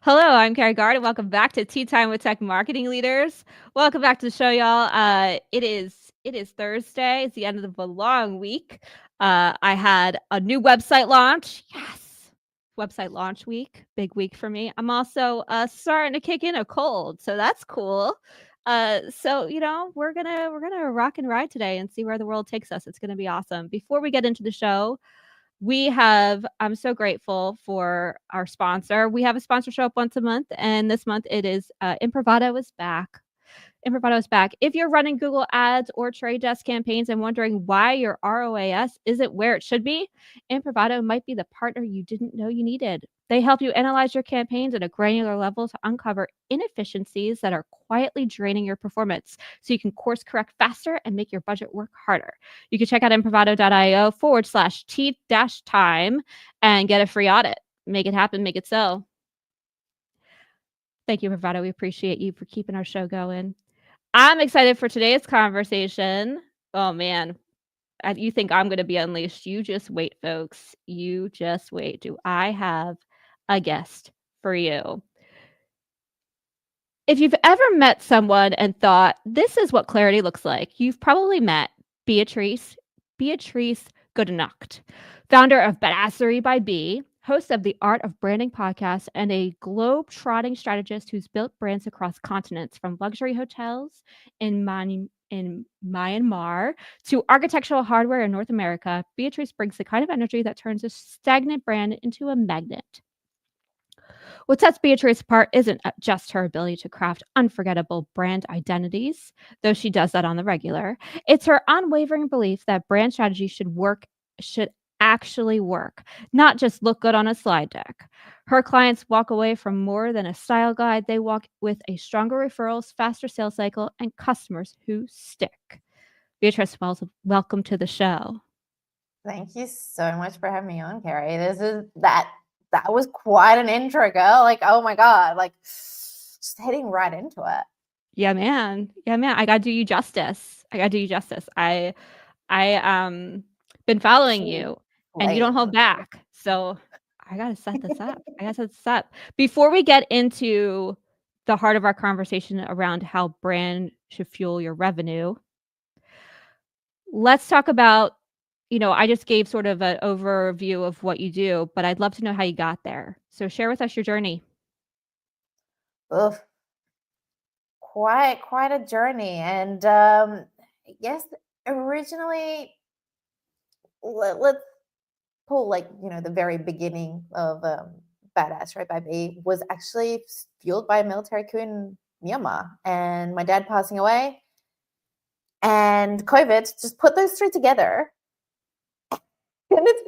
Hello, I'm Kerry Guard, and welcome back to Tea Time with Tech Marketing Leaders. Welcome back to the show, y'all. It is Thursday. It's the end of a long week. I had a new website launch. Yes, website launch week, big week for me. I'm also starting to kick in a cold, so that's cool. We're gonna rock and ride today and see where the world takes us. It's gonna be awesome. Before we get into the show, I'm so grateful for our sponsor. We have a sponsor show up once a month, and this month it is Improvato is back. Improvato is back. If you're running Google Ads or Trade Desk campaigns and wondering why your ROAS isn't where it should be, Improvato might be the partner you didn't know you needed. They help you analyze your campaigns at a granular level to uncover inefficiencies that are quietly draining your performance so you can course correct faster and make your budget work harder. You can check out improvato.io/t-time and get a free audit. Make it happen, make it so. Thank you, Improvato. We appreciate you for keeping our show going. I'm excited for today's conversation. Oh man, you think I'm going to be unleashed? You just wait, folks. You just wait. Do I have a guest for you? If you've ever met someone and thought, this is what clarity looks like, you've probably met Beatrice Gutknecht, founder of Badassery by B, host of the Art of Branding podcast, and a globe-trotting strategist who's built brands across continents, from luxury hotels in Myanmar to architectural hardware in North America. Beatrice brings the kind of energy that turns a stagnant brand into a magnet. What sets Beatrice apart isn't just her ability to craft unforgettable brand identities, though she does that on the regular. It's her unwavering belief that brand strategy should actually work, not just look good on a slide deck. Her clients walk away from more than a style guide. They walk with a stronger referrals, faster sales cycle, and customers who stick. Beatrice, welcome to the show. Thank you so much for having me on, Kerry. That was quite an intro, girl. Like, oh my God, like just heading right into it. Yeah, man. I gotta do you justice. I been following you, and you don't hold back. So I gotta set this up. Before we get into the heart of our conversation around how brand should fuel your revenue, let's talk about, I just gave sort of an overview of what you do, but I'd love to know how you got there. So share with us your journey. Ugh. Quite a journey. And yes, originally, let's pull the very beginning of Badassery by B was actually fueled by a military coup in Myanmar and my dad passing away and COVID just put those three together. And it's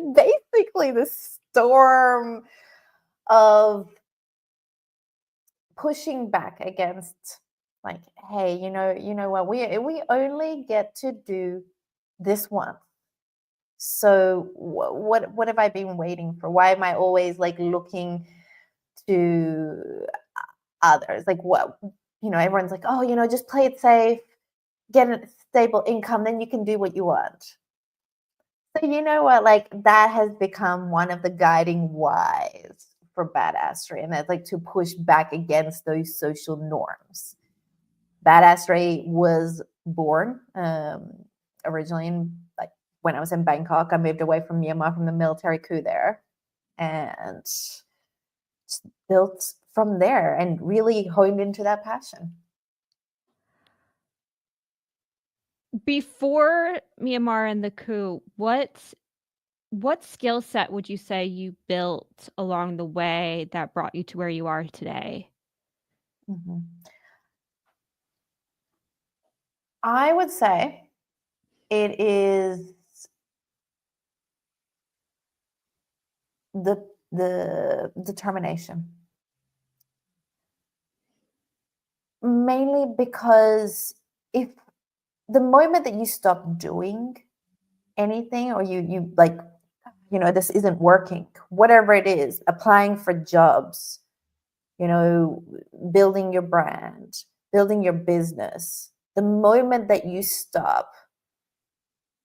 basically the storm of pushing back against, like, hey, you know what, we only get to do this one. So what have I been waiting for? Why am I always like looking to others? Like, what, everyone's like, oh, just play it safe, get a stable income, then you can do what you want. So you know what, like that has become one of the guiding whys for Badassery, and that's like to push back against those social norms. Badassery was born originally when I was in Bangkok. I moved away from Myanmar from the military coup there, and built from there and really honed into that passion. Before Myanmar and the coup, what skill set would you say you built along the way that brought you to where you are today? Mm-hmm. I would say it is the determination. Mainly because if the moment that you stop doing anything, or you like, this isn't working, whatever it is, applying for jobs, building your brand, building your business, the moment that you stop,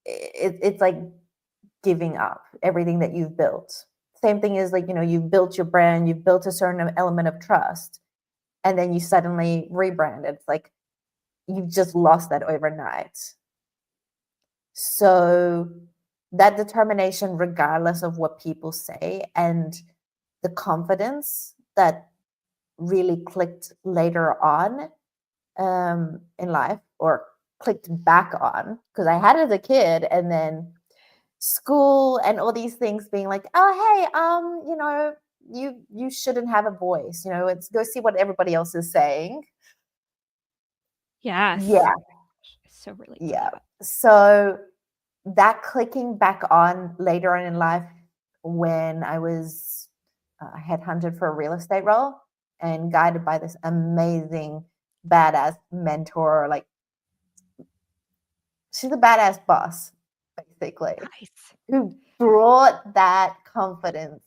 it's like giving up everything that you've built. same thing is like, you've built your brand, you've built a certain element of trust, and then you suddenly rebrand it. It's like you've just lost that overnight. So that determination, regardless of what people say, and the confidence that really clicked later on in life, or clicked back on, because I had it as a kid, and then school and all these things being like, oh, hey, you shouldn't have a voice. It's go see what everybody else is saying. Yes. Yeah. So relate to Yeah. that. So that clicking back on later on in life, when I was headhunted for a real estate role and guided by this amazing badass mentor, like she's a badass boss, basically, Nice. who brought that confidence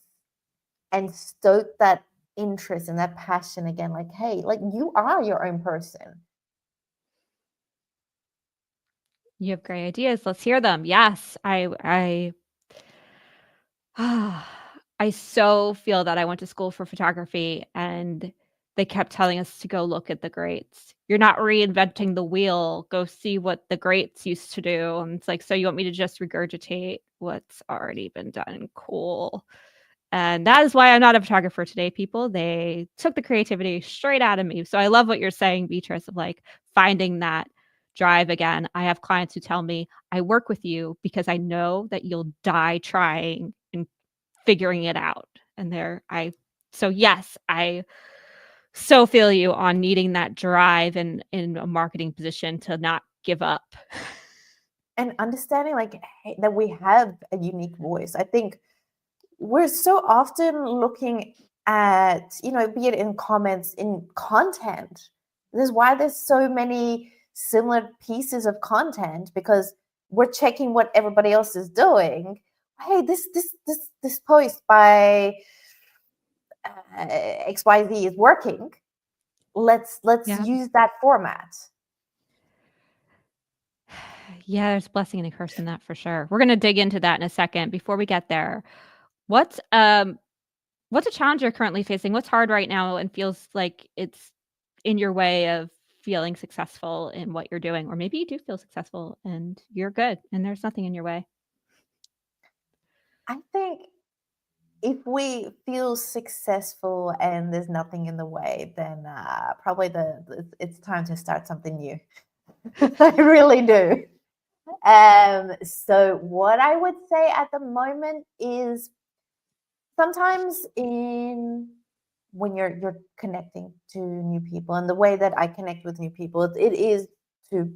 and stoked that interest and that passion again. Like, hey, like you are your own person. You have great ideas. Let's hear them. Yes, I I so feel that I went to school for photography and they kept telling us to go look at the greats. You're not reinventing the wheel. Go see what the greats used to do. And it's like, so you want me to just regurgitate what's already been done? Cool. And that is why I'm not a photographer today, people. They took the creativity straight out of me. So I love what you're saying, Beatrice, of like finding that drive again. I have clients who tell me, I work with you because I know that you'll die trying and figuring it out. And so yes, I so feel you on needing that drive and in a marketing position to not give up. And understanding like hey, that we have a unique voice. I think we're so often looking at, be it in comments, in content. This is why there's so many similar pieces of content, because we're checking what everybody else is doing. Hey, this post by XYZ is working. Let's Yeah. use that format. Yeah, there's a blessing and a curse in that for sure. We're gonna dig into that in a second. Before we get there, what's a challenge you're currently facing? What's hard right now and feels like it's in your way of feeling successful in what you're doing? Or maybe you do feel successful and you're good and there's nothing in your way. I think if we feel successful and there's nothing in the way, then probably it's time to start something new. I really do. So what I would say at the moment is sometimes when you're connecting to new people, and the way that I connect with new people, it is to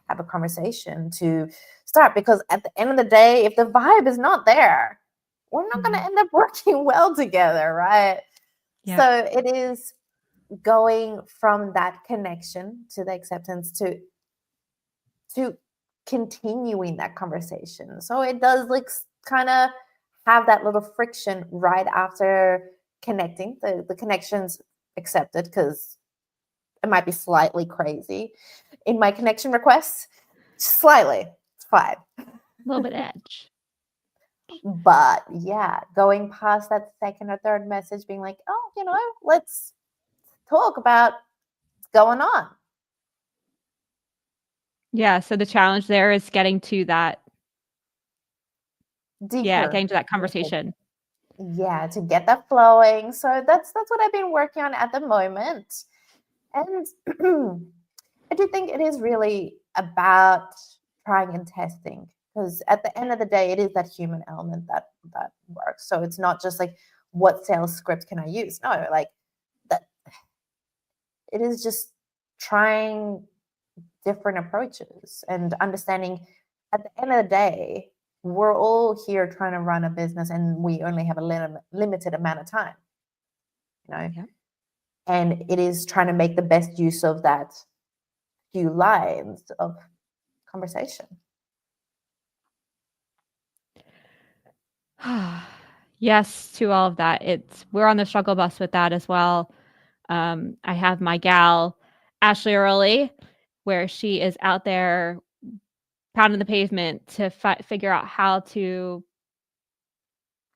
have a conversation, to start, because at the end of the day, if the vibe is not there, we're not going to end up working well together, right? Yeah. So it is going from that connection to the acceptance to continuing that conversation. So it does like kind of have that little friction right after connecting. The connection's accepted because it might be slightly crazy in my connection requests. Slightly. It's fine. A little bit edge. But yeah, going past that second or third message, being like, oh, let's talk about what's going on. Yeah. So the challenge there is getting to that. Deeper. Yeah, getting to that conversation. Yeah, to get that flowing. So that's what I've been working on at the moment. And I do think it is really about trying and testing, because at the end of the day, it is that human element that works. So it's not just like, what sales script can I use? No, like that. It is just trying different approaches and understanding at the end of the day, we're all here trying to run a business and we only have a limited amount of time, Yeah. And it is trying to make the best use of that few lines of conversation. Yes, to all of that. We're on the struggle bus with that as well. I have my gal, Ashley Early, where she is out there pounding the pavement to figure out how to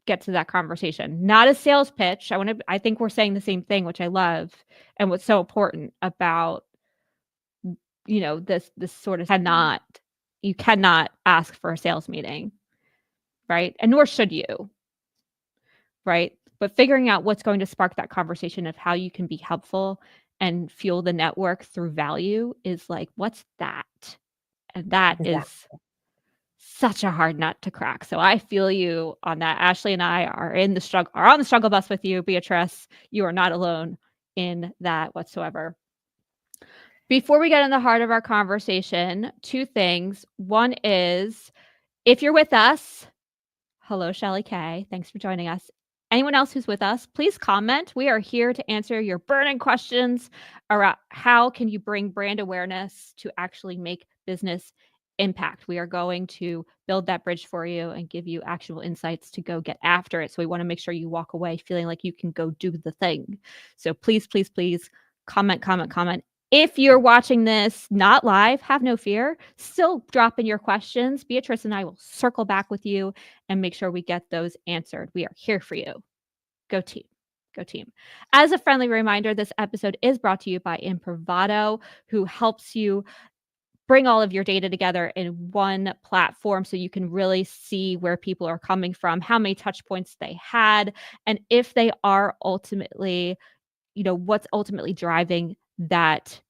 get to that conversation. Not a sales pitch. I think we're saying the same thing, which I love, and what's so important about, this sort of you cannot ask for a sales meeting, right? And nor should you, right? But figuring out what's going to spark that conversation of how you can be helpful and fuel the network through value is like, what's that? And that is such a hard nut to crack. So I feel you on that. Ashley and I are on the struggle bus with you, Beatrice. You are not alone in that whatsoever. Before we get in the heart of our conversation, two things. One is, if you're with us, hello, Shelly K. Thanks for joining us. Anyone else who's with us, please comment. We are here to answer your burning questions around how can you bring brand awareness to actually make business impact. We are going to build that bridge for you and give you actionable insights to go get after it. So we want to make sure you walk away feeling like you can go do the thing. So please, please, please comment. If you're watching this not live, have no fear. Still drop in your questions. Beatrice and I will circle back with you and make sure we get those answered. We are here for you. Go team. Go team. As a friendly reminder, this episode is brought to you by Imprivado, who helps you bring all of your data together in one platform so you can really see where people are coming from, how many touch points they had, and if they are ultimately, what's ultimately driving that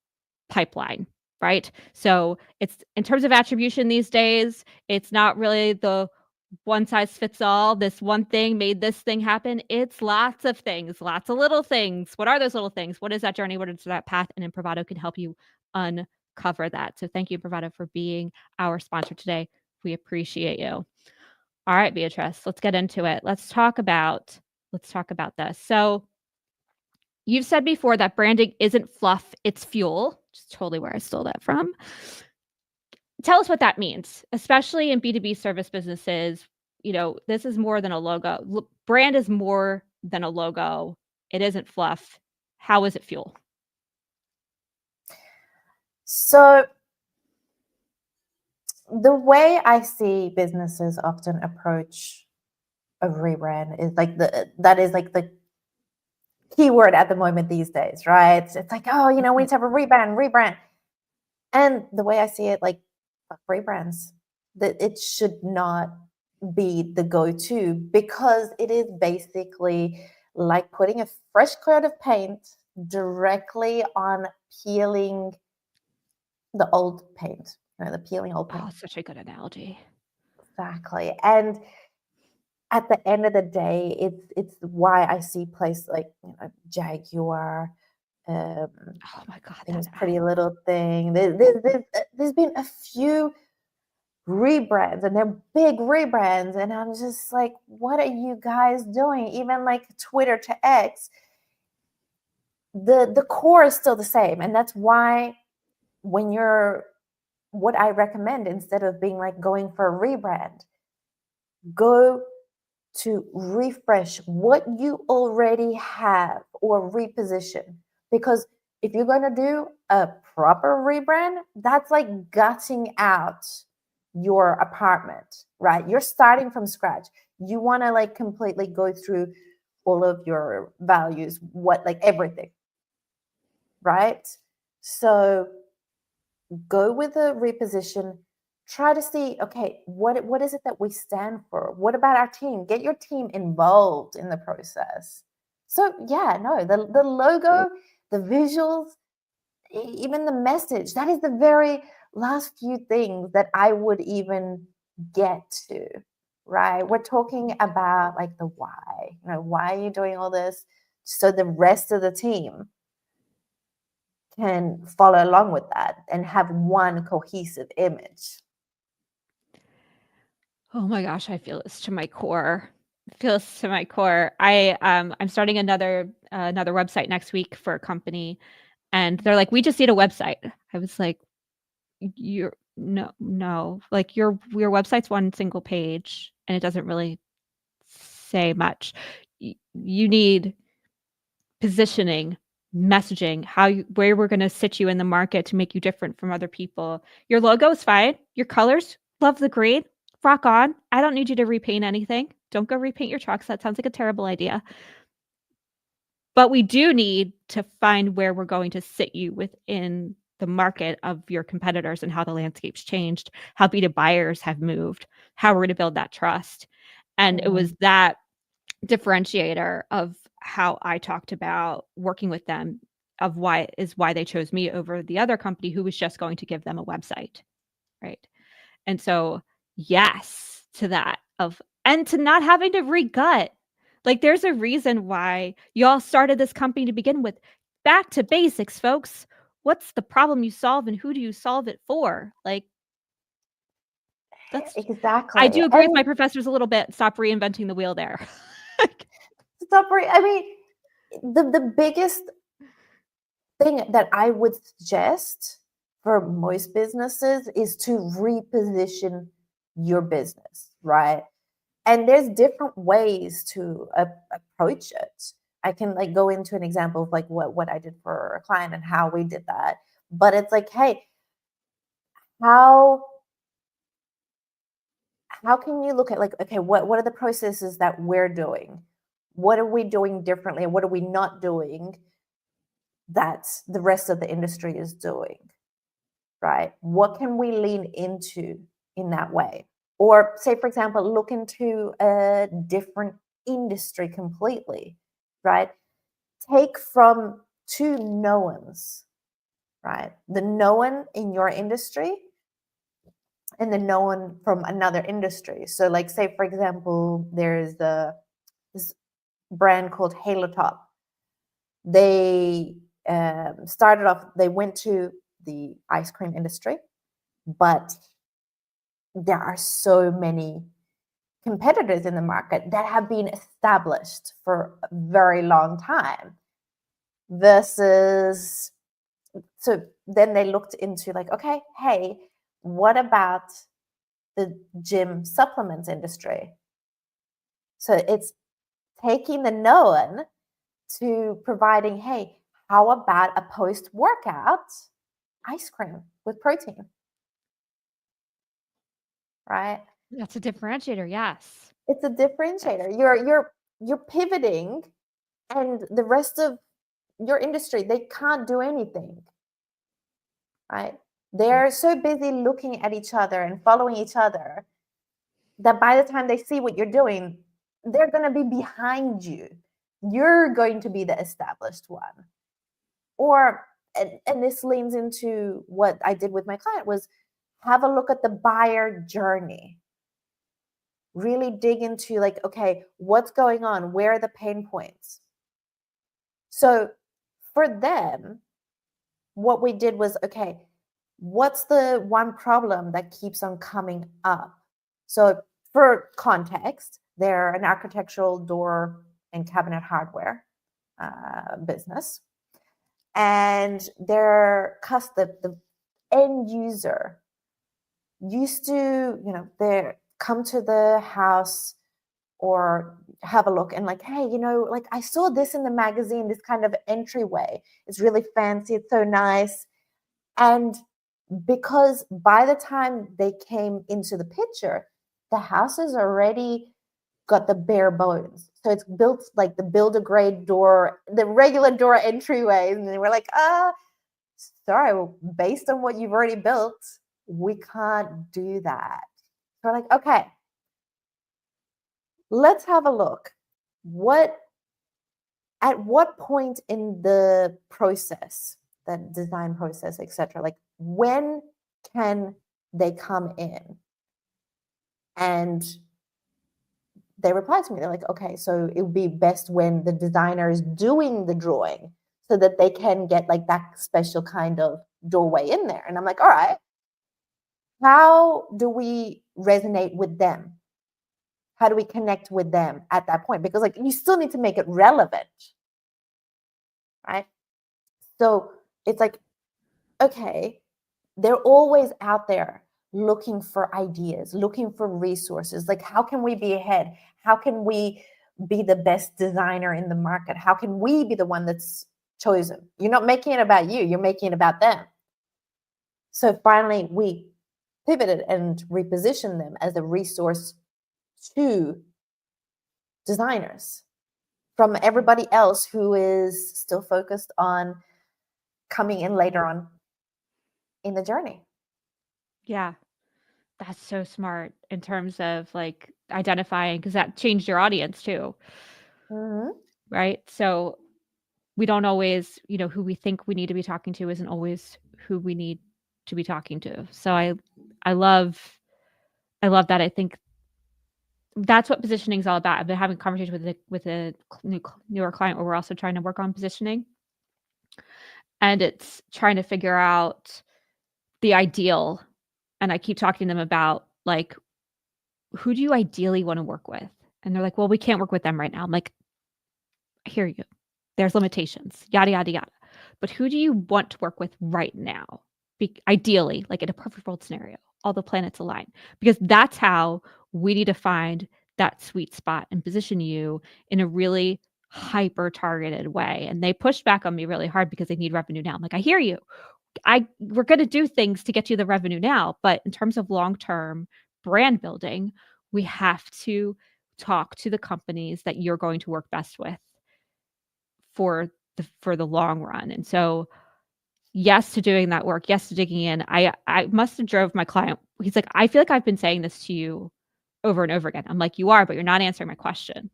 pipeline, right? So it's, in terms of attribution these days, it's not really the one size fits all. This one thing made this thing happen. It's lots of things, lots of little things. What are those little things? What is that journey? What is that path? And Imprivado can help you uncover that. So thank you, Imprivado, for being our sponsor today. We appreciate you. All right, Beatrice, let's get into it. Let's talk about this. So you've said before that branding isn't fluff, it's fuel, which is totally where I stole that from. Tell us what that means, especially in B2B service businesses. This is more than a logo. Brand is more than a logo. It isn't fluff. How is it fuel? So the way I see businesses often approach a rebrand is that is the keyword at the moment these days, right? It's like, oh, we need to have a rebrand. And the way I see it, rebrands, that it should not be the go-to, because it is basically like putting a fresh coat of paint directly on peeling the old paint, the peeling old paint. Oh, such a good analogy. Exactly. And at the end of the day, it's why I see places like Jaguar. Oh my God, Things Pretty Little Thing. There's been a few rebrands, and they're big rebrands, and I'm just like, what are you guys doing? Even like Twitter to X, the core is still the same, and that's why what I recommend, instead of being like going for a rebrand, go to refresh what you already have or reposition. Because if you're going to do a proper rebrand, that's like gutting out your apartment, right? You're starting from scratch. You want to like completely go through all of your values, everything, right? So go with a reposition. Try to see, okay, what is it that we stand for? What about our team? Get your team involved in the process. So the logo, the visuals, even the message, that is the very last few things that I would even get to, right? We're talking about like the why. Why are you doing all this? So the rest of the team can follow along with that and have one cohesive image. Oh my gosh, I feel this to my core. I'm starting another website next week for a company, and they're like, we just need a website. I was like, no, like your website's one single page and it doesn't really say much. You need positioning, messaging, where we're going to sit you in the market to make you different from other people. Your logo is fine. Your colors, love the green, rock on. I don't need you to repaint anything. Don't go repaint your trucks. That sounds like a terrible idea. But we do need to find where we're going to sit you within the market of your competitors and how the landscape's changed, how B2B buyers have moved, how we're going to build that trust. And it was that differentiator of how I talked about working with them of why they chose me over the other company who was just going to give them a website. Right. And so, yes, to that and to not having to re-gut. Like, there's a reason why y'all started this company to begin with. Back to basics, folks. What's the problem you solve and who do you solve it for? Like, that's exactly. I do agree with my professors a little bit. Stop reinventing the wheel there. I mean, the biggest thing that I would suggest for most businesses is to reposition your business, right? And there's different ways to approach it. I can like go into an example of like what I did for a client and how we did that. But it's like, hey, how can you look at like, okay, what are the processes that we're doing? What are we doing differently? What are we not doing that the rest of the industry is doing, right? What can we lean into in that way? Or say, for example, look into a different industry completely, right? Take from two knowns, right? The known in your industry and the known from another industry. So like say, for example, there's this brand called Halo Top. They started off, they went to the ice cream industry, but there are so many competitors in the market that have been established for a very long time versus, so then they looked into like, okay, hey, what about the gym supplements industry? So it's taking the known to providing, hey, how about a post-workout ice cream with protein? Right? That's a differentiator, yes. It's a differentiator. You're pivoting, and the rest of your industry, they can't do anything. Right? They're so busy looking at each other and following each other that by the time they see what you're doing, they're going to be behind you. You're going to be the established one. Or, and this leans into what I did with my client, was have a look at the buyer journey. Really dig into like, okay, what's going on? Where are the pain points? So for them, what we did was, okay, what's the one problem that keeps on coming up? So for context, they're an architectural door and cabinet hardware business. And their the end user used to, they come to the house or have a look and like, hey, like I saw this in the magazine, this kind of entryway. It's really fancy. It's so nice. And because by the time they came into the picture, the house has already got the bare bones. So it's built like the builder grade door, the regular door entryways. And they were like, sorry, based on what you've already built, we can't do that. So we're like, okay, let's have a look. At what point in the process, the design process, etc., like when can they come in? And they replied to me, they're like, okay, so it would be best when the designer is doing the drawing so that they can get like that special kind of doorway in there. And I'm like, all right, how do we resonate with them? How do we connect with them at that point? Because like you still need to make it relevant, right? So it's like, okay, they're always out there looking for ideas, looking for resources. Like, how can we be ahead? How can we be the best designer in the market? How can we be the one that's chosen? You're not making it about you, you're making it about them. So finally, we pivoted and repositioned them as a resource to designers from everybody else who is still focused on coming in later on in the journey. Yeah. That's so smart in terms of like identifying, because that changed your audience too, right? So we don't always, who we think we need to be talking to isn't always who we need to be talking to. So I love that. I think that's what positioning is all about. I've been having conversations with a newer client where we're also trying to work on positioning, and it's trying to figure out the ideal. And I keep talking to them about like, who do you ideally want to work with? And they're like, well, we can't work with them right now. I'm like, I hear you. There's limitations, yada, yada, yada. But who do you want to work with right now? Ideally, like in a perfect world scenario, all the planets align, because that's how we need to find that sweet spot and position you in a really hyper targeted way. And they push back on me really hard because they need revenue now. I'm like, I hear you. We're going to do things to get you the revenue now, but in terms of long-term brand building, we have to talk to the companies that you're going to work best with for the long run. And so, yes to doing that work, yes to digging in. I must have drove my client. He's like, I feel like I've been saying this to you over and over again. I'm like, you are, but you're not answering my question.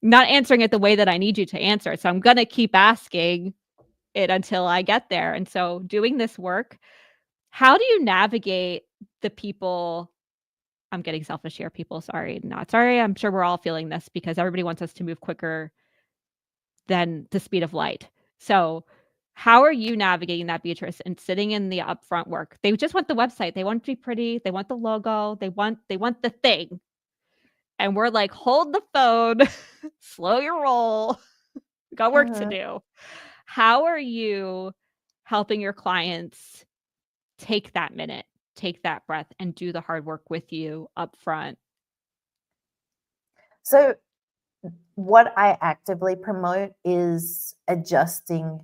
Not answering it the way that I need you to answer it. So I'm going to keep asking it until I get there. And so doing this work, how do you navigate the people? I'm getting selfish here, people. Sorry, not sorry. I'm sure we're all feeling this because everybody wants us to move quicker than the speed of light. So how are you navigating that, Beatrice, and sitting in the upfront work? They just want the website. They want it to be pretty. They want the logo. They want the thing. And we're like, hold the phone, slow your roll. We got work to do. How are you helping your clients take that minute, take that breath, and do the hard work with you up front? So what I actively promote is adjusting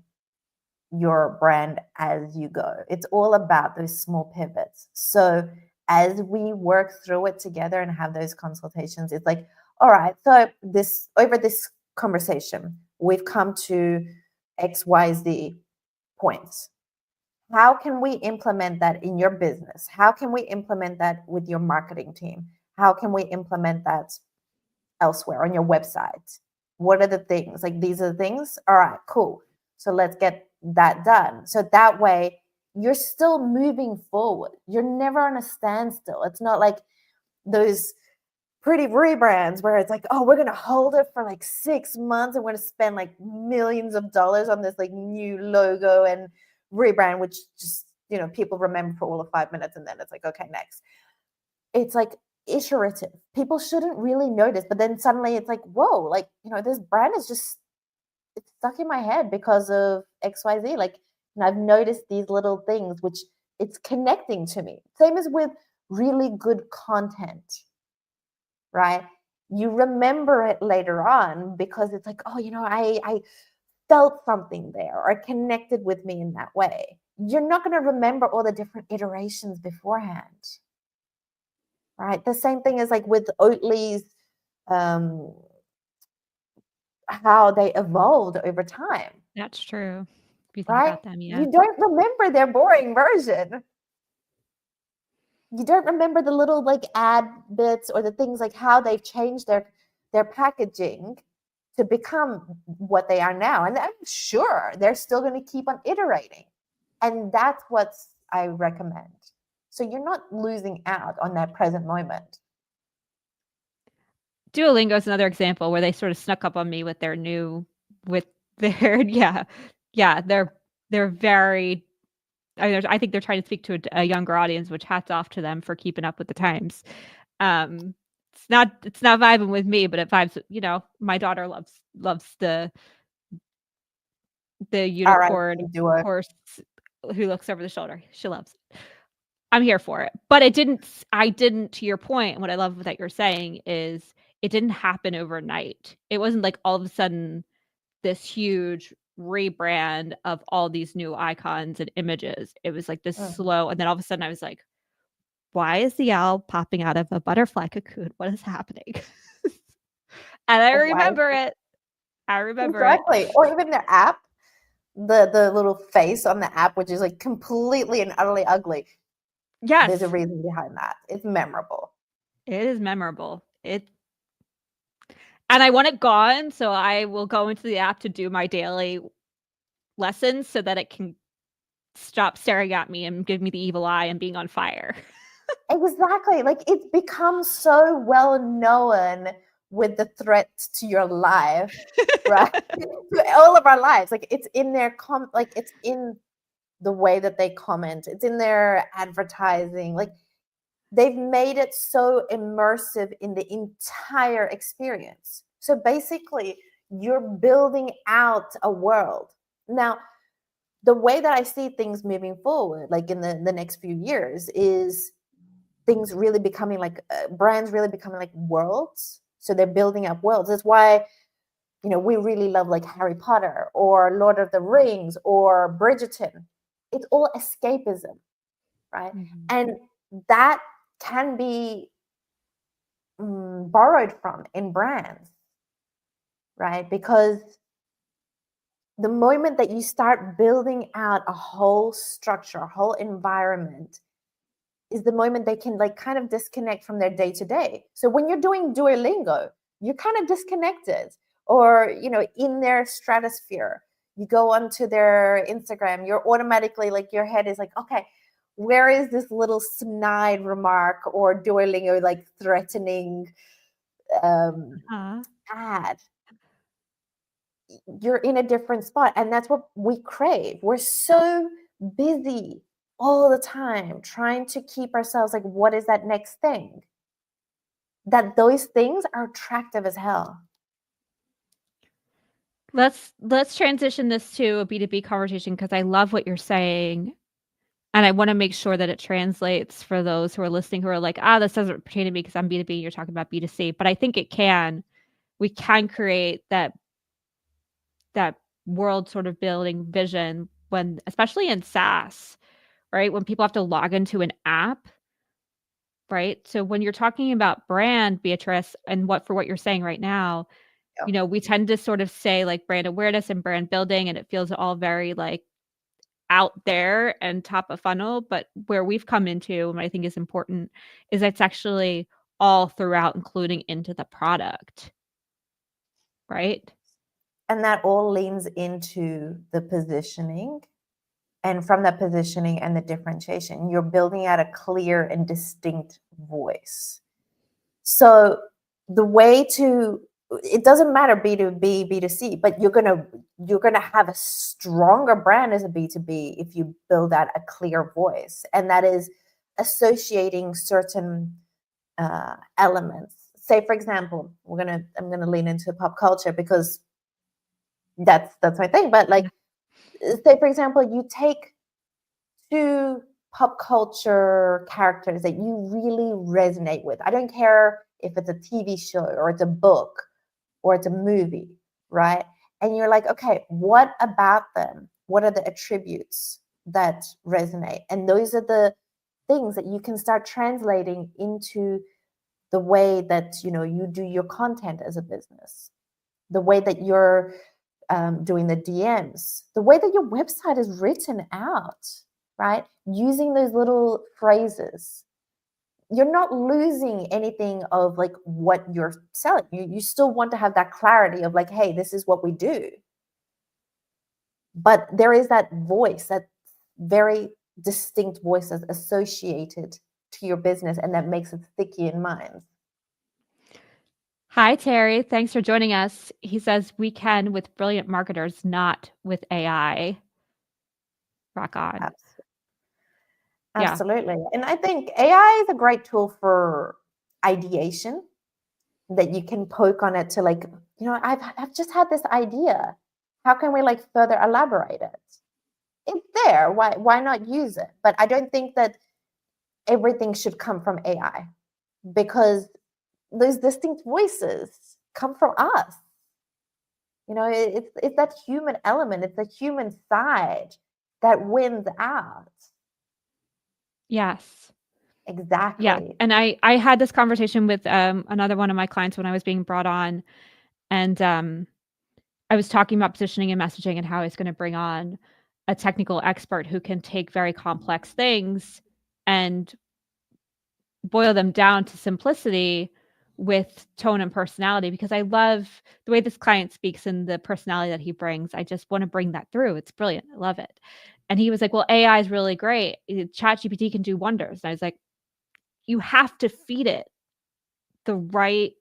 your brand as you go. It's all about those small pivots. So as we work through it together and have those consultations, it's like, all right, so over this conversation, we've come to XYZ points. How can we implement that in your business? How can we implement that with your marketing team? How can we implement that elsewhere on your website? What are the things? Like, these are the things. All right, cool. So let's get that done. So that way you're still moving forward. You're never on a standstill. It's not like those pretty rebrands where it's like, oh, we're going to hold it for like 6 months and we're going to spend like millions of dollars on this like new logo and rebrand, which just, people remember for all of 5 minutes and then it's like, okay, next. It's like iterative. People shouldn't really notice, but then suddenly it's like, whoa, like, this brand is just, it's stuck in my head because of XYZ. Like, and I've noticed these little things, which it's connecting to me. Same as with really good content, right? You remember it later on because it's like, oh, I felt something there or connected with me in that way. You're not going to remember all the different iterations beforehand, right? The same thing is like with Oatly's, how they evolved over time. That's true. If you think Right? about them, yeah. You don't remember their boring version. You don't remember the little like ad bits or the things like how they've changed their packaging to become what they are now. And I'm sure they're still going to keep on iterating. And that's what I recommend. So you're not losing out on that present moment. Duolingo is another example where they sort of snuck up on me with their they're very, I think they're trying to speak to a younger audience, which hats off to them for keeping up with the times. It's not vibing with me, but it vibes, my daughter loves the unicorn horse who looks over the shoulder. She loves it. I'm here for it. But I didn't, to your point, what I love that you're saying is it didn't happen overnight. It wasn't like all of a sudden this huge rebrand of all these new icons and images. It was like this slow, and then all of a sudden I was like, why is the owl popping out of a butterfly cocoon? What is happening? And I Why? remember it. I remember it. Exactly. Or even their app, the little face on the app, which is like completely and utterly ugly. Yes, There's a reason behind that. It's memorable. it is memorable. And I want it gone, so I will go into the app to do my daily lessons so that it can stop staring at me and give me the evil eye and being on fire. Exactly. Like it's become so well known with the threat to your life, right? To all of our lives. Like it's in their like it's in the way that they comment. It's in their advertising. Like they've made it so immersive in the entire experience. So basically, you're building out a world. Now, the way that I see things moving forward, like in the next few years, is things really becoming like brands really becoming like worlds. So they're building up worlds. That's why, you know, we really love like Harry Potter or Lord of the Rings or Bridgerton. It's all escapism, right? And that can be borrowed from in brands, right? Because the moment that you start building out a whole structure, a whole environment, is the moment they can like kind of disconnect from their day to day. So when you're doing Duolingo, you're kind of disconnected, or you know, in their stratosphere. You go onto their Instagram, you're automatically like your head is like, okay, where is this little snide remark or Duolingo like threatening ad? You're in a different spot, and that's what we crave. We're so busy all the time trying to keep ourselves like, what is that next thing? That those things are attractive as hell. Let's transition this to a B2B conversation because I love what you're saying. And I want to make sure that it translates for those who are listening who are like, this doesn't pertain to me because I'm B2B, you're talking about B2C. But I think it can. We can create that world sort of building vision when, especially in SaaS, right? When people have to log into an app, right? So when you're talking about brand, Beatrice, and what you're saying right now, you know, we tend to sort of say like brand awareness and brand building, and it feels all very like out there and top of funnel. But where we've come into, and what I think is important, is it's actually all throughout, including into the product, right? And that all leans into the positioning. And from that positioning and the differentiation, you're building out a clear and distinct voice. So the way to, it doesn't matter B2B, B2C, but you're gonna have a stronger brand as a B2B if you build out a clear voice, and that is associating certain elements. Say, for example, I'm gonna lean into pop culture because that's my thing. But like, say for example, you take two pop culture characters that you really resonate with. I don't care if it's a TV show or it's a book or it's a movie, right? And you're like, okay, what about them? What are the attributes that resonate? And those are the things that you can start translating into the way that, you know, you do your content as a business, the way that you're doing the DMs, the way that your website is written out, right? Using those little phrases. You're not losing anything of like what you're selling. You still want to have that clarity of like, hey, this is what we do. But there is that voice, that very distinct voice that's associated to your business, and that makes it sticky in minds. Hi, Terry. Thanks for joining us. He says we can with brilliant marketers, not with AI. Rock on. Absolutely. Yeah. And I think AI is a great tool for ideation, that you can poke on it to like, you know, I've just had this idea. How can we like further elaborate it? It's there. Why not use it? But I don't think that everything should come from AI, because those distinct voices come from us. You know, it's that human element, it's the human side that wins out. Yes. Yeah, Exactly. and I had this conversation with, another one of my clients when I was being brought on, and, I was talking about positioning and messaging and how he's gonna bring on a technical expert who can take very complex things and boil them down to simplicity with tone and personality, because I love the way this client speaks and the personality that he brings. I just wanna bring that through. It's brilliant. I love it. And he was like, "Well, AI is really great. ChatGPT can do wonders." And I was like, "You have to feed it the right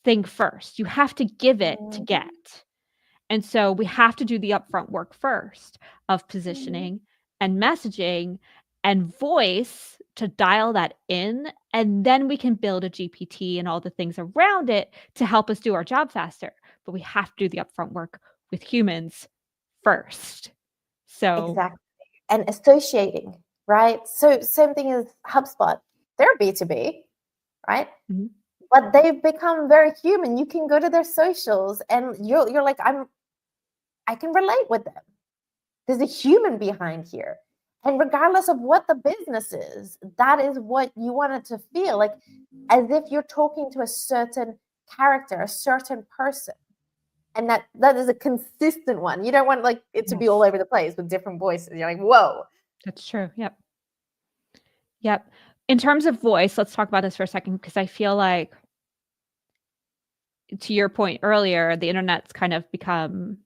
thing first. You have to give it to Mhm, get." And so we have to do the upfront work first of mhm. positioning and messaging and voice to dial that in. And then we can build a GPT and all the things around it to help us do our job faster. But we have to do the upfront work with humans first. So, Exactly. And associating, right? So same thing as HubSpot. They're B2B, right? mhm, But they've become very human. You can go to their socials and you're like, I can relate with them. There's a human behind here. And regardless of what the business is, that is what you want it to feel like, as if you're talking to a certain character, a certain person. And that is a consistent one. You don't want like it to be all yes, over the place with different voices. You're like, whoa. that's true. Yep. Yep. In terms of voice, let's talk about this for a second because I feel like, to your point earlier, the internet's kind of become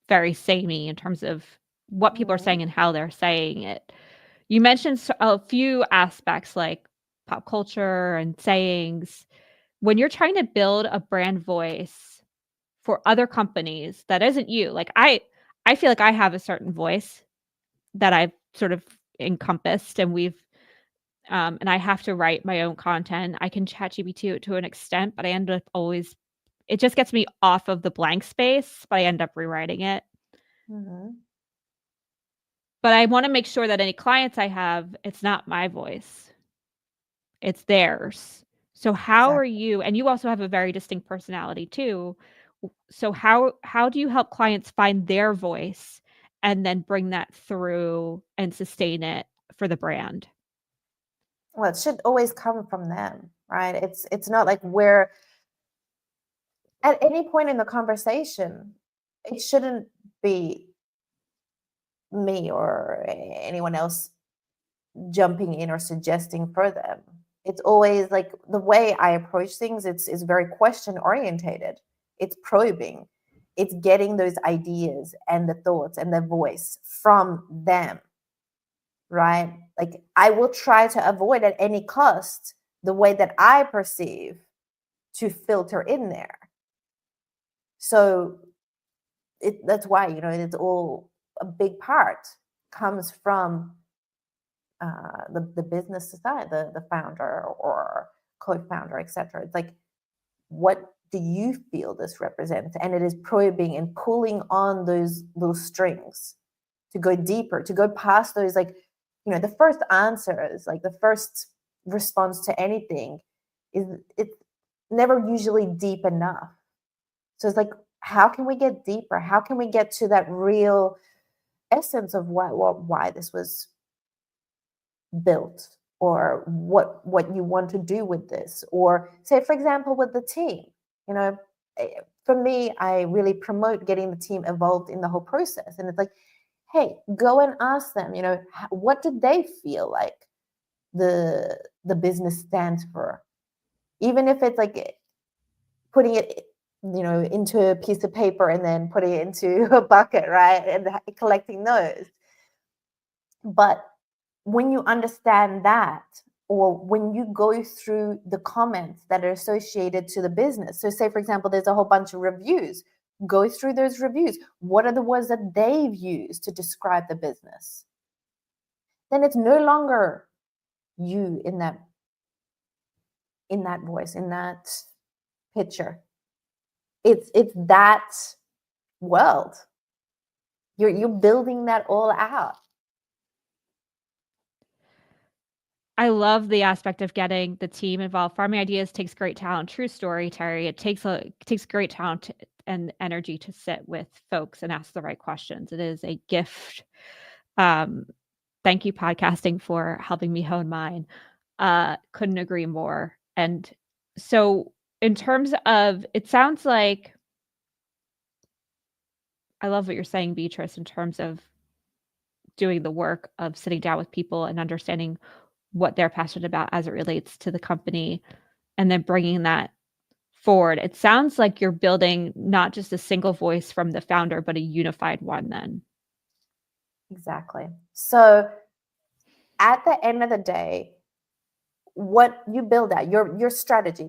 very samey in terms of what people are Mhm. saying and how they're saying it. You mentioned a few aspects like pop culture and sayings. When you're trying to build a brand voice for other companies that isn't you, like I feel like I have a certain voice that I've sort of encompassed, and and I have to write my own content. I can chat GPT to an extent, but I end up always it just gets me off of the blank space, but I end up rewriting it. Mhm. But I wanna make sure that any clients I have, it's not my voice, it's theirs. So how are Exactly. you, and you also have a very distinct personality too. So how do you help clients find their voice and then bring that through and sustain it for the brand? Well, it should always come from them, right? It's not like we're at any point in the conversation, it shouldn't be me or anyone else jumping in or suggesting for them. It's always like the way I approach things, it's is very question orientated. It's probing. It's getting those ideas and the thoughts and the voice from them, right? Like I will try to avoid at any cost the way that I perceive to filter in there. So that's why, it's all a big part comes from the business side, the founder or co-founder, etc. It's like, what do you feel this represents? And it is probing and pulling on those little strings to go deeper, to go past those, like, the first answers, like the first response to anything is it's never usually deep enough. So it's like, how can we get deeper? How can we get to that real essence of why this was built, or what you want to do with this, or say for example with the team, you know for me, I really promote getting the team involved in the whole process, and it's like, hey, go and ask them, what did they feel like the business stands for, even if it's like putting it into a piece of paper and then putting it into a bucket, right, and collecting those. But when you understand that, or when you go through the comments that are associated to the business, so say for example there's a whole bunch of reviews, go through those reviews. What are the words that they've used to describe the business? Then it's no longer you in that voice, in that picture. It's that world. You're building that all out. I love the aspect of getting the team involved. Farming ideas takes great talent. True story, Terry. It takes great talent and energy to sit with folks and ask the right questions. It is a gift. Um, Thank you, podcasting, for helping me hone mine. Couldn't agree more. And so in terms of, it sounds like, I love what you're saying, Beatrice, in terms of doing the work of sitting down with people and understanding what they're passionate about as it relates to the company, and then bringing that forward. It sounds like you're building not just a single voice from the founder, but a unified one then. Exactly. So at the end of the day, what you build out, your strategy,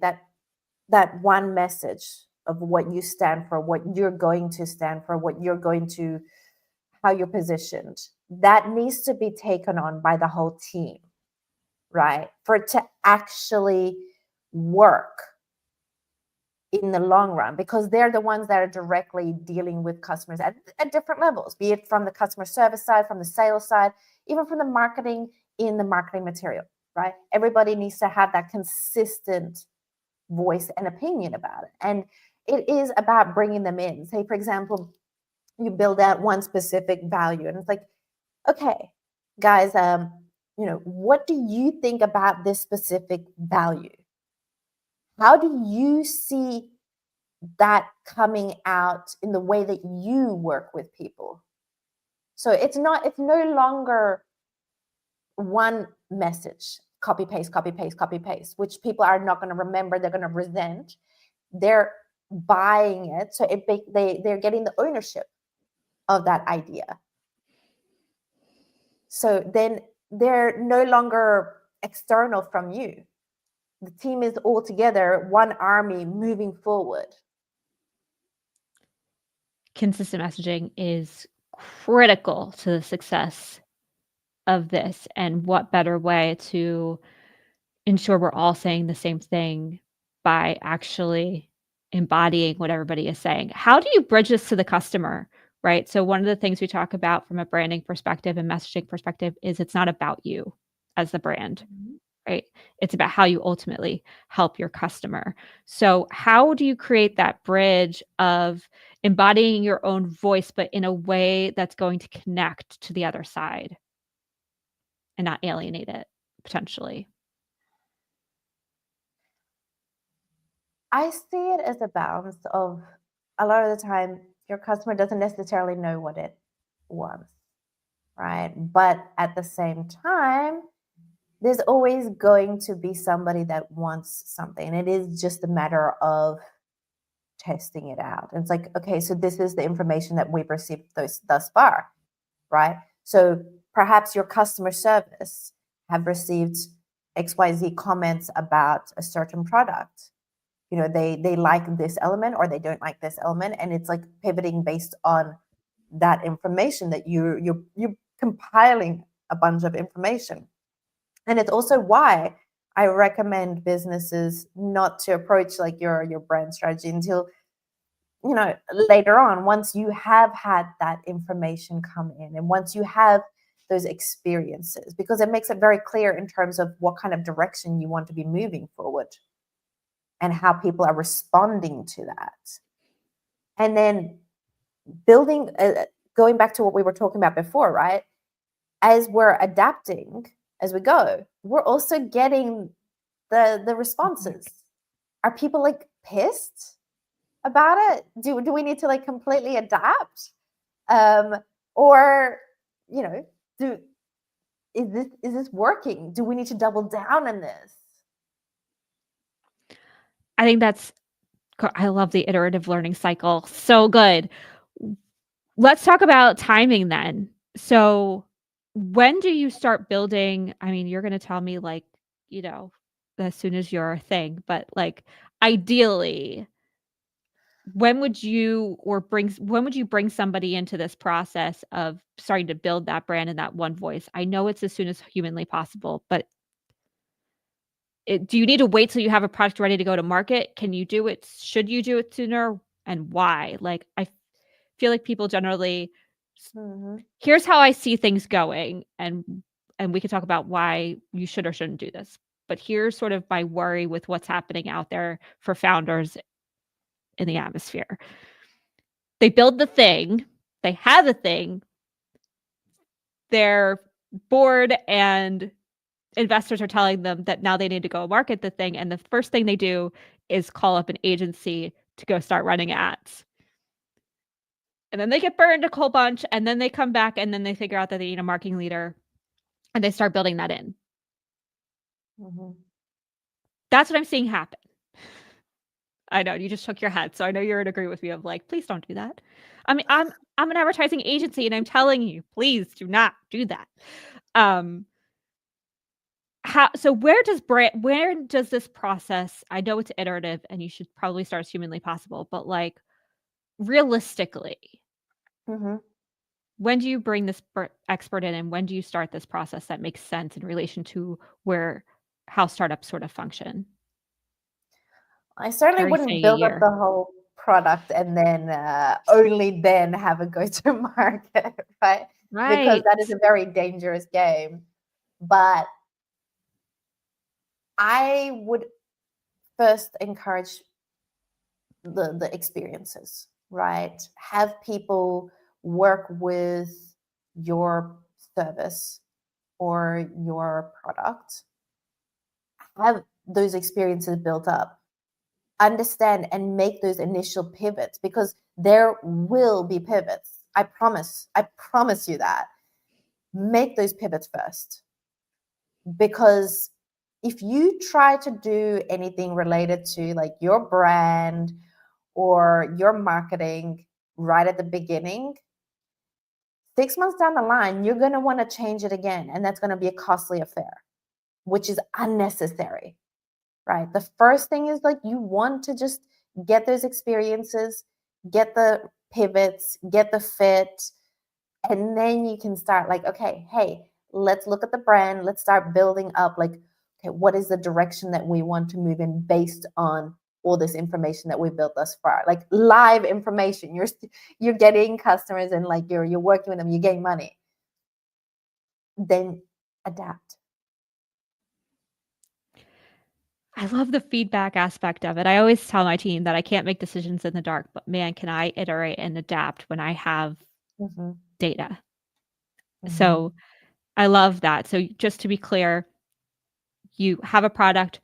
that one message of what you stand for, what you're going to stand for, what you're going to, how you're positioned, that needs to be taken on by the whole team, right? For it to actually work in the long run, because they're the ones that are directly dealing with customers at different levels, be it from the customer service side, from the sales side, even from the marketing, in the marketing material, right? Everybody needs to have that consistent voice and opinion about it. And it is about bringing them in. Say, for example, you build out one specific value, and it's like, okay, guys, what do you think about this specific value? How do you see that coming out in the way that you work with people? So it's no longer one message, copy paste, copy paste, copy paste, which people are not going to remember. They're going to resent. They're buying it, so they're getting the ownership of that idea. So then they're no longer external from you. The team is all together, one army moving forward. Consistent messaging is critical to the success of this. And what better way to ensure we're all saying the same thing by actually embodying what everybody is saying? How do you bridge this to the customer, right? So one of the things we talk about from a branding perspective and messaging perspective is it's not about you as the brand, right? It's about how you ultimately help your customer. So how do you create that bridge of embodying your own voice, but in a way that's going to connect to the other side and not alienate it potentially? I see it as a balance of, a lot of the time, your customer doesn't necessarily know what it wants, right? But at the same time, there's always going to be somebody that wants something. It is just a matter of testing it out. And it's like, okay, so this is the information that we've received thus far, right? So perhaps your customer service have received XYZ comments about a certain product. They like this element or they don't like this element, and it's like pivoting based on that information that you're compiling a bunch of information. And it's also why I recommend businesses not to approach like your brand strategy until later on, once you have had that information come in and once you have those experiences, because it makes it very clear in terms of what kind of direction you want to be moving forward and how people are responding to that. And then building, going back to what we were talking about before, right? As we're adapting as we go, we're also getting the responses. Are people like pissed about it? Do we need to like completely adapt? Or is this working? Do we need to double down on this? I think I love the iterative learning cycle. So good. Let's talk about timing then. So when do you start building? I mean, you're going to tell me like, as soon as you're a thing, but like ideally, when would you bring somebody into this process of starting to build that brand and that one voice? I know it's as soon as humanly possible, but do you need to wait till you have a product ready to go to market? Can you do it? Should you do it sooner? And why? Like, I feel like people generally, here's how I see things going, and we can talk about why you should or shouldn't do this. But here's sort of my worry with what's happening out there for founders in the atmosphere. They build the thing, they have the thing, they're board and investors are telling them that now they need to go market the thing. And the first thing they do is call up an agency to go start running ads. And then they get burned a whole bunch, and then they come back and then they figure out that they need a marketing leader and they start building that in. Mm-hmm. That's what I'm seeing happen. I know you just shook your head, so I know you're in agree with me of like, please don't do that. I mean, I'm an advertising agency, and I'm telling you, please do not do that. So where does this process? I know it's iterative, and you should probably start as humanly possible, but like realistically, Mm-hmm. when do you bring this expert in, and when do you start this process that makes sense in relation to how startups sort of function? I certainly Kerry, say wouldn't a build up year. the whole product and then only then have a go-to market, right? Because Right. that is a very dangerous game. But I would first encourage the experiences, right? Have people work with your service or your product. Have those experiences built up. Understand and make those initial pivots, because there will be pivots. I promise you that. Make those pivots first, because if you try to do anything related to like your brand or your marketing right at the beginning, 6 months down the line, you're going to want to change it again, and that's going to be a costly affair, which is unnecessary. Right. The first thing is like you want to just get those experiences, get the pivots, get the fit, and then you can start like, okay, hey, let's look at the brand. Let's start building up like, okay, what is the direction that we want to move in based on all this information that we built thus far? Like live information. You're getting customers and like you're working with them, you're getting money. Then adapt. I love the feedback aspect of it. I always tell my team that I can't make decisions in the dark, but man, can I iterate and adapt when I have Mm-hmm. data. Mm-hmm. So I love that. So just to be clear, you have a product,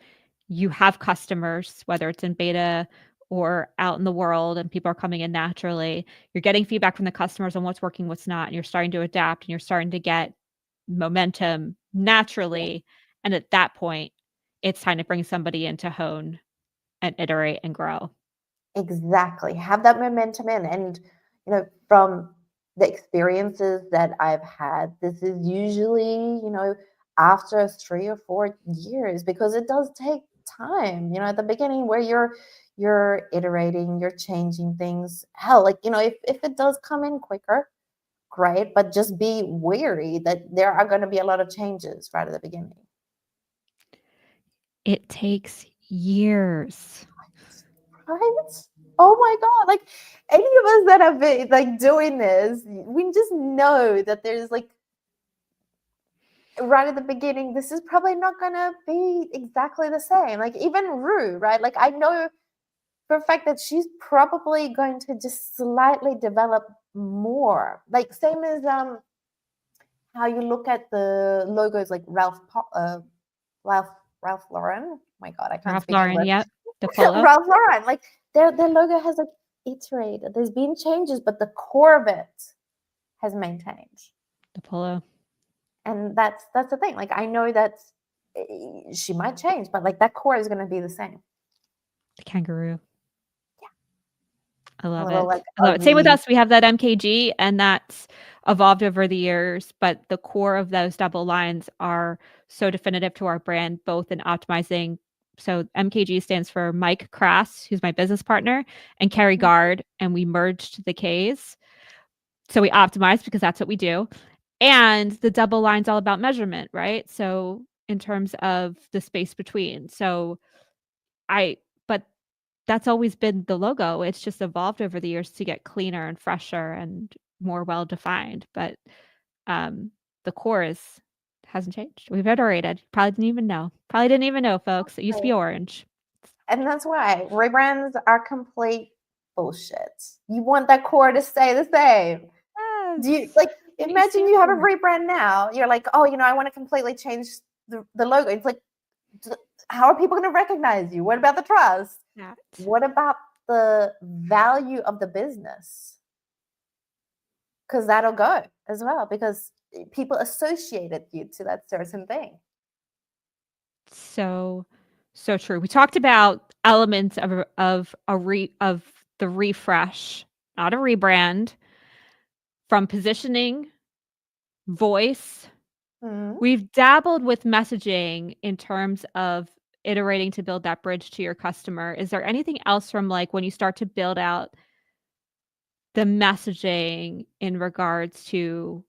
you have customers, whether it's in beta or out in the world, and people are coming in naturally. You're getting feedback from the customers on what's working, what's not, and you're starting to adapt and you're starting to get momentum naturally. And at that point, it's time to bring somebody in to hone and iterate and grow. Exactly. Have that momentum in. And, from the experiences that I've had, this is usually, after 3 or 4 years, because it does take time, at the beginning where you're iterating, you're changing things. Hell, like, if it does come in quicker, great, but just be wary that there are going to be a lot of changes right at the beginning. It takes years. Right? Oh my God. Like any of us that have been like doing this, we just know that there's like right at the beginning, this is probably not gonna be exactly the same. Like even Rue, right? Like I know for a fact that she's probably going to just slightly develop more. Like same as how you look at the logos like Ralph Lauren. Oh my God, I can't Ralph speak Lauren, English. yep. The polo. Ralph Lauren, like their logo has like iterated. There's been changes, but the core of it has maintained. The polo. And that's the thing. Like I know that she might change, but like that core is going to be the same. The kangaroo. Yeah. I love Little, it. like, I love it. Same with ugly. us. We have that MKG, and that's evolved over the years, but the core of those double lines are so definitive to our brand, both in optimizing. So MKG stands for Mike Crass, who's my business partner, and Kerry Guard, and we merged the Ks. So we optimize because that's what we do. And the double line's all about measurement, right? So in terms of the space between. But that's always been the logo. It's just evolved over the years to get cleaner and fresher and more well defined. But the core hasn't changed. We've iterated. Probably didn't even know, folks. It used to be orange. And that's why rebrands are complete bullshit. You want that core to stay the same. Yes. Do you like Imagine you have a rebrand now. You're like, oh, I want to completely change the logo. It's like, how are people going to recognize you? What about the trust? What about the value of the business? Because that'll go as well, because people associated you to that certain thing. So true. We talked about elements of the refresh, not a rebrand, from positioning, voice. Mm-hmm. We've dabbled with messaging in terms of iterating to build that bridge to your customer. Is there anything else from like when you start to build out the messaging in regards to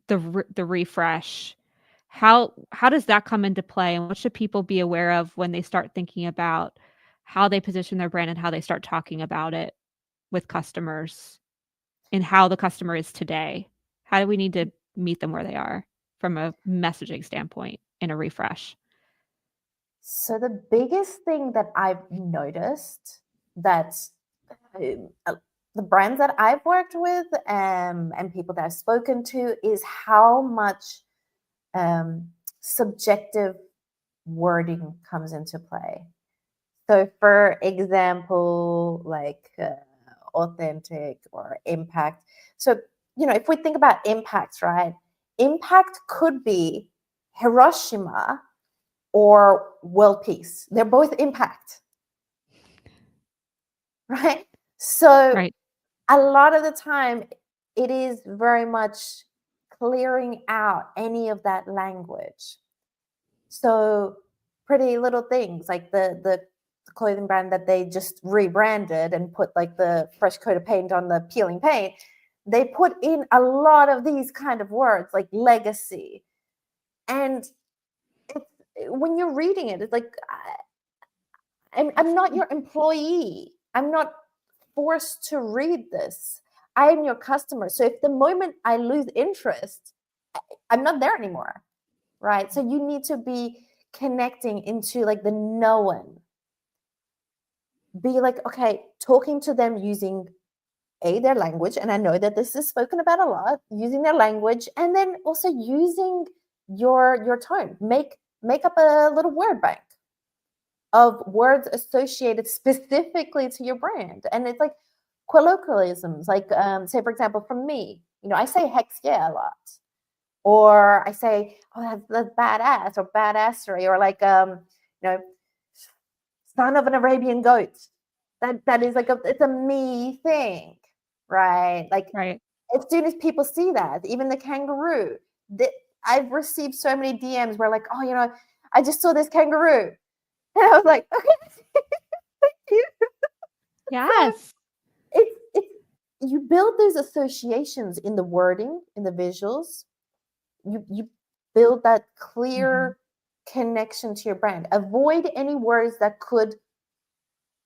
the refresh? How does that come into play, and what should people be aware of when they start thinking about how they position their brand and how they start talking about it with customers and how the customer is today? How do we need to meet them where they are from a messaging standpoint in a refresh? So the biggest thing that I've noticed that the brands that I've worked with and people that I've spoken to is how much subjective wording comes into play. So for example, like authentic or impact. So, if we think about impacts, right? Impact could be Hiroshima or world peace. They're both impact, right? So Right. a lot of the time, it is very much clearing out any of that language. So Pretty Little Things, like the clothing brand that they just rebranded and put like the fresh coat of paint on the peeling paint, they put in a lot of these kind of words like legacy. And when you're reading it, it's like, I'm not your employee. I'm not forced to read this. I am your customer. So if the moment I lose interest, I'm not there anymore, right? So you need to be connecting into like the known. Be like, okay, talking to them using their language, and I know that this is spoken about a lot, using their language, and then also using your tone. Make up a little word bank of words associated specifically to your brand. And it's like colloquialisms, like say for example, from me, I say hex yeah a lot. Or I say, oh, that's badass or badassery, or like son of an Arabian goat. That is like it's a me thing, right? Like Right. as soon as people see that, even the kangaroo, I've received so many DMs where like, oh, I just saw this kangaroo. And I was like, okay, thank you. Yes. So it's you build those associations in the wording, in the visuals. You build that clear connection to your brand. Avoid any words that could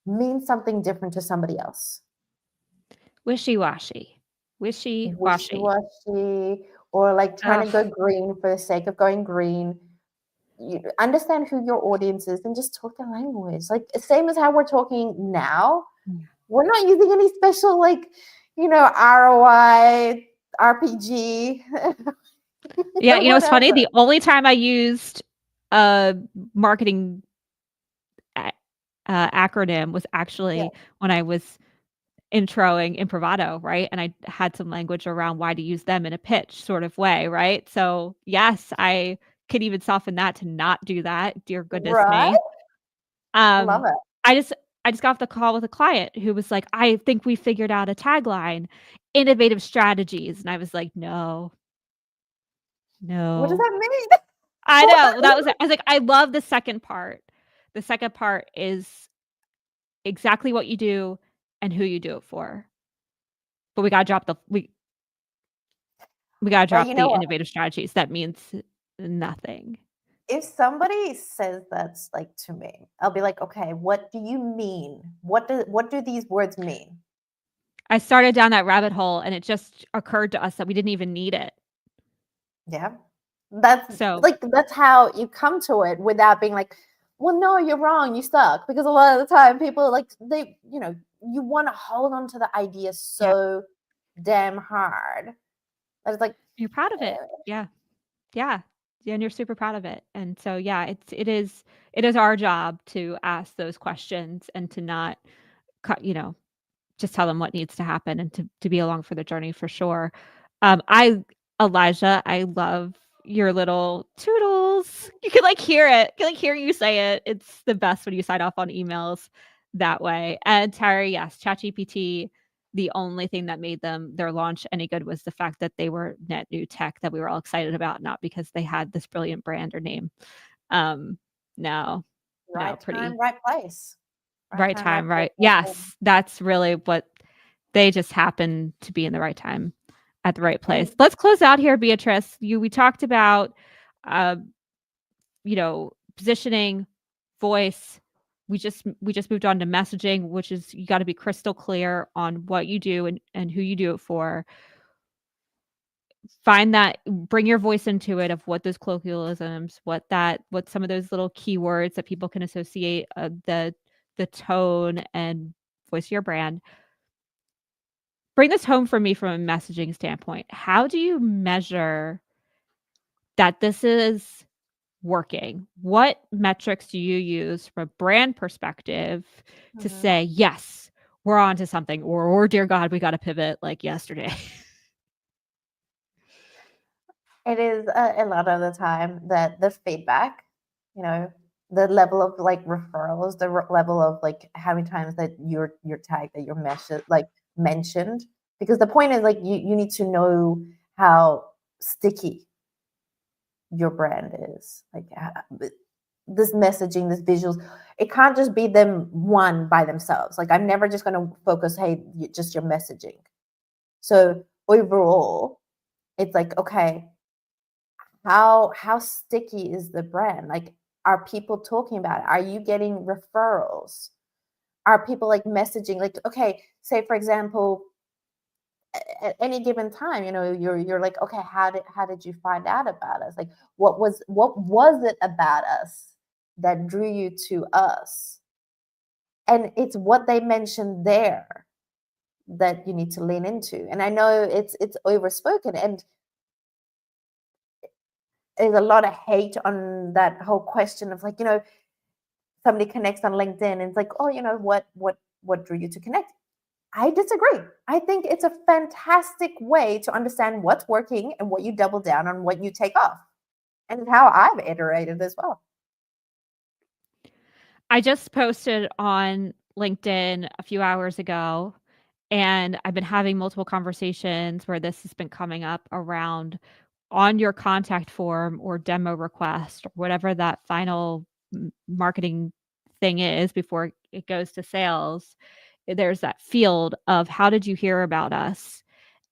mean something different to somebody else. Wishy-washy. Wishy-washy, or like trying to go green for the sake of going green. You understand who your audience is and just talk their language. Like same as how we're talking now. We're not using any special like, ROI, RPG. Yeah, it's funny. The only time I used a marketing acronym was actually when I was introing Improvato, right? And I had some language around why to use them in a pitch sort of way, right? So yes, I could even soften that to not do that. Dear goodness me. Love it. I just got off the call with a client who was like, I think we figured out a tagline, innovative strategies. And I was like, no. What does that mean? I know. I was like, I love the second part. The second part is exactly what you do and who you do it for. But we gotta drop the innovative strategies. That means nothing. If somebody says that's like to me, I'll be like, okay, what do you mean? What do these words mean? I started down that rabbit hole and it just occurred to us that we didn't even need it. Yeah. That's how you come to it without being like, well, no, you're wrong, you suck. Because a lot of the time people like you want to hold on to the idea so damn hard I was like, You're proud of it. Yeah. Yeah. Yeah, and you're super proud of it. And so, yeah, it is our job to ask those questions and to not cut, just tell them what needs to happen and to be along for the journey for sure. I Elijah, I love your little toodles. You can like hear it. You can like hear you say it. It's the best when you sign off on emails that way. And Terry, yes, ChatGPT, the only thing that made their launch any good was the fact that they were net new tech that we were all excited about, not because they had this brilliant brand or name. Um, no, no, right time, pretty right place. Right right time, right time, place. right. Yes, that's really what they just happen to be in the right time at the right And place. Let's close out here, Beatrice. We talked about uh, positioning, voice. We just moved on to messaging, which is you got to be crystal clear on what you do and who you do it for. Find that, bring your voice into it of what those colloquialisms, what some of those little keywords that people can associate the tone and voice of your brand. Bring this home for me from a messaging standpoint. How do you measure that this is working? What metrics do you use from a brand perspective to mhm. say, yes, we're on to something, or dear God, we got to pivot like yesterday? It is a lot of the time that the feedback, you know, the level of like referrals, the level of like how many times that your tag that your message like mentioned, because the point is like you need to know how sticky your brand is. Like this messaging, this visuals, it can't just be them one by themselves. Like I'm never just going to focus, hey, just your messaging. So overall, it's like okay, how sticky is the brand? Like, are people talking about it? Are you getting referrals? Are people like messaging? Like, okay, say for example, at any given time, you're like, okay, how did you find out about us? Like, what was it about us that drew you to us? And it's what they mentioned there that you need to lean into. And I know it's overspoken, and there's a lot of hate on that whole question of like, somebody connects on LinkedIn and it's like, oh, what drew you to connect? I disagree. I think it's a fantastic way to understand what's working and what you double down on, what you take off. And it's how I've iterated as well. I just posted on LinkedIn a few hours ago, and I've been having multiple conversations where this has been coming up around on your contact form or demo request or whatever that final marketing thing is before it goes to sales. There's that field of how did you hear about us?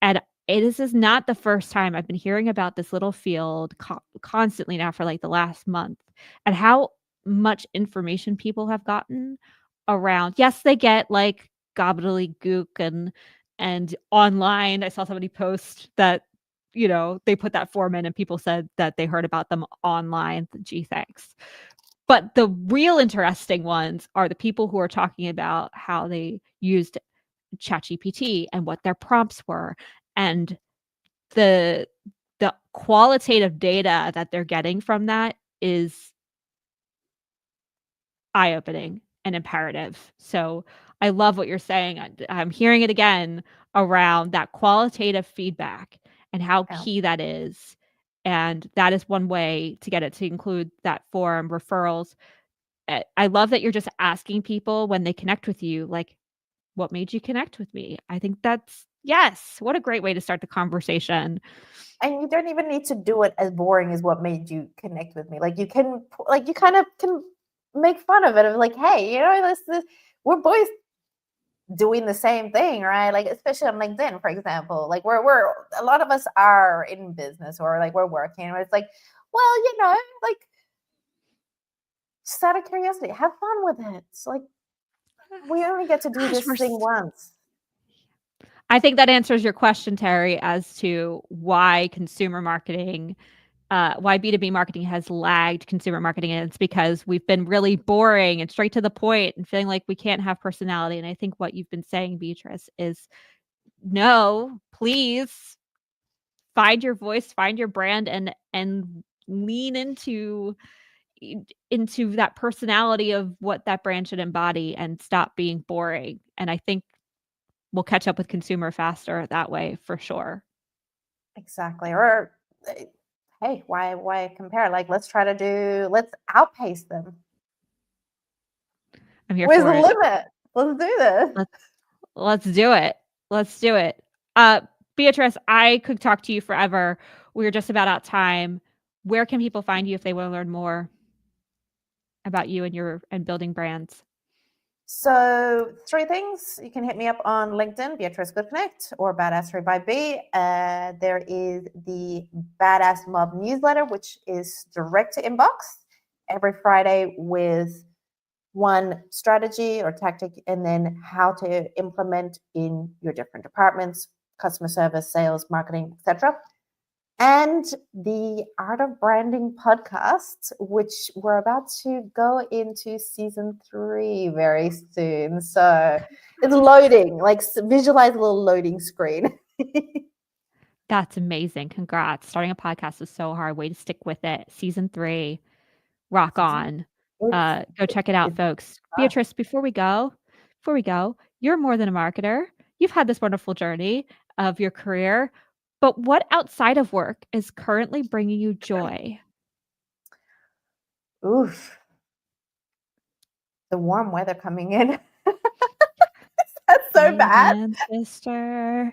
And this is not the first time I've been hearing about this little field constantly now for like the last month, and how much information people have gotten around. Yes, they get like gobbledygook and online. I saw somebody post that they put that form in and people said that they heard about them online. Gee, thanks. But the real interesting ones are the people who are talking about how they used ChatGPT and what their prompts were, and the the qualitative data that they're getting from that is eye-opening and imperative. So I love what you're saying. I'm hearing it again around that qualitative feedback and how Yeah. key that is. And that is one way to get it to include that form referrals. I love that you're just asking people when they connect with you, like, what made you connect with me? I think that's yes. What a great way to start the conversation. And you don't even need to do it as boring as what made you connect with me. Like you can, like you kind of can make fun of it. Of like, hey, this we're both doing the same thing, right? Like especially on LinkedIn, for example. Like we're a lot of us are in business or like we're working. And it's like, well, like just out of curiosity, have fun with it. It's like we only get to do Gosh, this thing once. I think that answers your question, Terry, as to why consumer marketing, why B2B marketing has lagged consumer marketing. And it's because we've been really boring and straight to the point and feeling like we can't have personality. And I think what you've been saying, Beatrice, is no, please find your voice, find your brand, and lean into that personality of what that brand should embody and stop being boring. And I think we'll catch up with consumer faster that way for sure. Exactly. Or hey, why compare? Like, let's outpace them. I'm here Where's for the it. limit? Let's do this. Let's do it. Let's do it. Beatrice, I could talk to you forever. We're just about out of time. Where can people find you if they want to learn more about you and building brands? So 3 things. You can hit me up on LinkedIn, Beatrice Gutknecht, or Badassery by B. There is the Badass Mob newsletter, which is direct to inbox every Friday with one strategy or tactic, and then how to implement in your different departments, customer service, sales, marketing, etc. And the Art of Branding podcast, which we're about to go into season 3 very soon. So it's loading, like visualize a little loading screen. That's amazing. Congrats. Starting a podcast is so hard. Way to stick with it. Season 3. Rock on. Go check it out, folks. Beatrice, before we go, you're more than a marketer. You've had this wonderful journey of your career, but what outside of work is currently bringing you joy? Oof. The warm weather coming in. That's so bad. Amen, sister.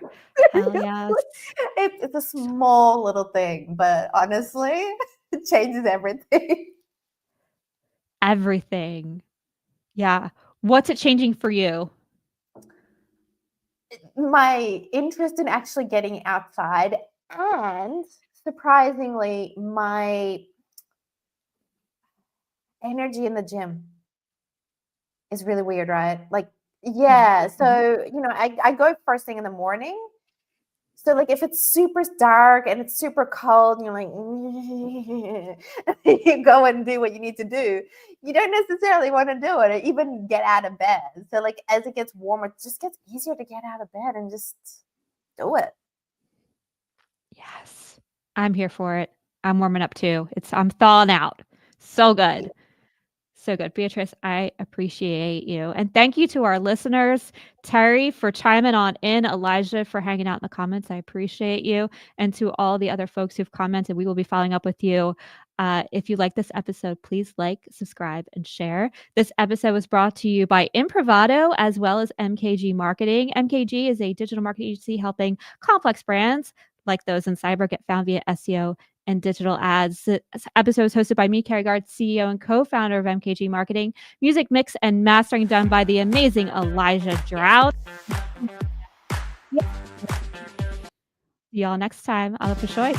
Hell yes. It's a small little thing, but honestly, it changes everything. Everything. Yeah. What's it changing for you? My interest in actually getting outside, and surprisingly, my energy in the gym is really weird, right? Like, yeah. So, I go first thing in the morning. So, like, if it's super dark and it's super cold, and you're like, you go and do what you need to do. You don't necessarily want to do it or even get out of bed. So, like, as it gets warmer, it just gets easier to get out of bed and just do it. Yes. I'm here for it. I'm warming up too. I'm thawing out. So good. So good. Beatrice, I appreciate you. And thank you to our listeners. Terry for chiming on in. Elijah for hanging out in the comments. I appreciate you. And to all the other folks who've commented, we will be following up with you. If you like this episode, please like, subscribe, and share. This episode was brought to you by Imprivado as well as MKG Marketing. MKG is a digital marketing agency helping complex brands like those in cyber get found via SEO and digital ads. This episode is hosted by me, Kerry Guard, CEO and co-founder of MKG Marketing. Music mix and mastering done by the amazing Elijah Drought. See y'all next time on the Show.